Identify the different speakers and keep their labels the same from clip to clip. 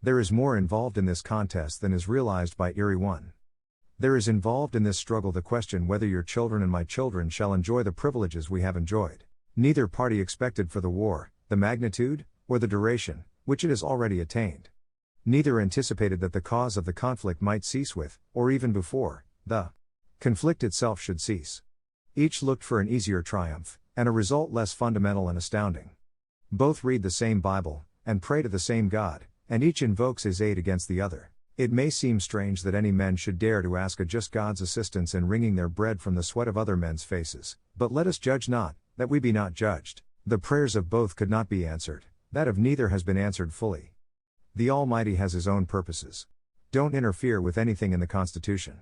Speaker 1: There is more involved in this contest than is realized by Erie 1. There is involved in this struggle the question whether your children and my children shall enjoy the privileges we have enjoyed. Neither party expected for the war, the magnitude, or the duration, which it has already attained. Neither anticipated that the cause of the conflict might cease with, or even before, the conflict itself should cease. Each looked for an easier triumph, and a result less fundamental and astounding. Both read the same Bible, and pray to the same God, and each invokes his aid against the other. It may seem strange that any men should dare to ask a just God's assistance in wringing their bread from the sweat of other men's faces, but let us judge not, that we be not judged. The prayers of both could not be answered, that of neither has been answered fully. The Almighty has his own purposes. Don't interfere with anything in the Constitution.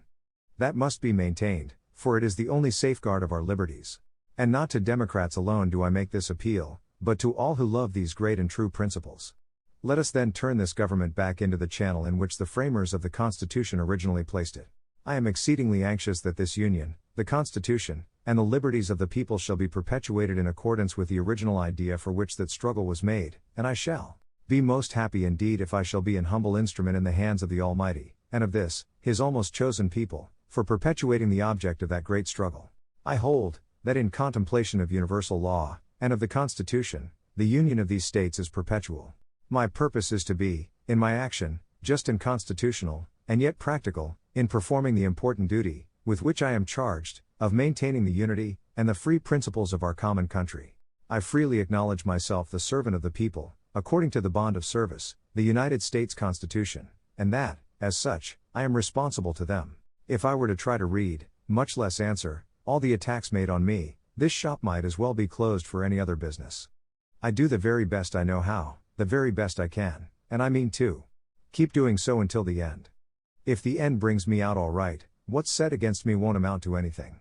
Speaker 1: That must be maintained, for it is the only safeguard of our liberties. And not to Democrats alone do I make this appeal, but to all who love these great and true principles. Let us then turn this government back into the channel in which the framers of the Constitution originally placed it. I am exceedingly anxious that this Union, the Constitution, and the liberties of the people shall be perpetuated in accordance with the original idea for which that struggle was made, and I shall be most happy indeed if I shall be an humble instrument in the hands of the Almighty, and of this, His almost chosen people, for perpetuating the object of that great struggle. I hold, that in contemplation of universal law, and of the Constitution, the union of these states is perpetual. My purpose is to be, in my action, just and constitutional, and yet practical, in performing the important duty, with which I am charged, of maintaining the unity, and the free principles of our common country. I freely acknowledge myself the servant of the people, according to the bond of service, the United States Constitution, and that, as such, I am responsible to them. If I were to try to read, much less answer, all the attacks made on me, this shop might as well be closed for any other business. I do the very best I know how, the very best I can, and I mean to keep doing so until the end. If the end brings me out all right, what's said against me won't amount to anything.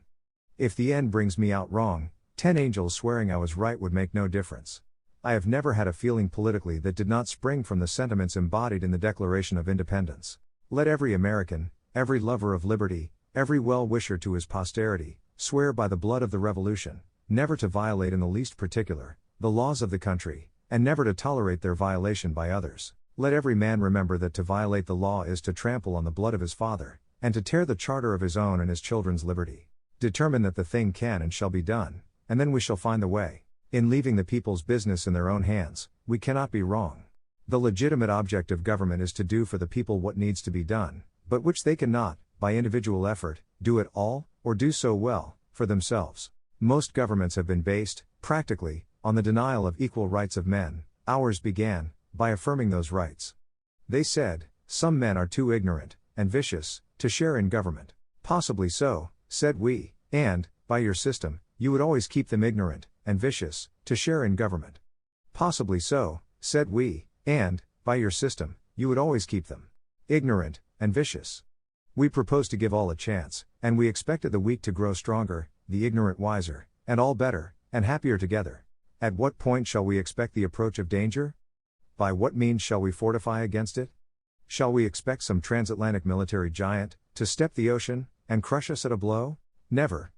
Speaker 1: If the end brings me out wrong, 10 angels swearing I was right would make no difference. I have never had a feeling politically that did not spring from the sentiments embodied in the Declaration of Independence. Let every American, every lover of liberty, every well-wisher to his posterity, swear by the blood of the Revolution, never to violate in the least particular, the laws of the country, and never to tolerate their violation by others. Let every man remember that to violate the law is to trample on the blood of his father, and to tear the charter of his own and his children's liberty. Determine that the thing can and shall be done, and then we shall find the way. In leaving the people's business in their own hands, we cannot be wrong. The legitimate object of government is to do for the people what needs to be done, but which they cannot, by individual effort, do at all, or do so well, for themselves. Most governments have been based, practically, on the denial of equal rights of men. Ours began by affirming those rights. They said, some men are too ignorant and vicious to share in government. Possibly so, said we, and, by your system, you would always keep them ignorant and vicious to share in government. Possibly so, said we, and, by your system, you would always keep them ignorant and vicious. We propose to give all a chance, and we expected the weak to grow stronger, the ignorant wiser, and all better, and happier together. At what point shall we expect the approach of danger? By what means shall we fortify against it? Shall we expect some transatlantic military giant to step the ocean and crush us at a blow? Never.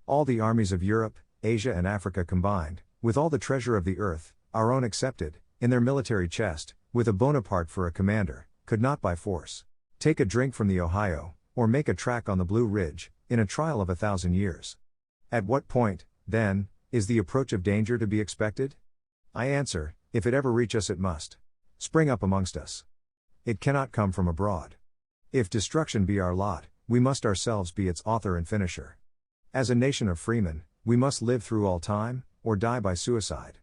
Speaker 1: All the armies of Europe, Asia and Africa combined, with all the treasure of the earth, our own excepted, in their military chest, with a Bonaparte for a commander, could not by force take a drink from the Ohio, or make a track on the Blue Ridge, in a trial of 1,000 years. At what point, then, is the approach of danger to be expected? I answer, if it ever reach us it must spring up amongst us. It cannot come from abroad. If destruction be our lot, we must ourselves be its author and finisher. As a nation of freemen, we must live through all time, or die by suicide.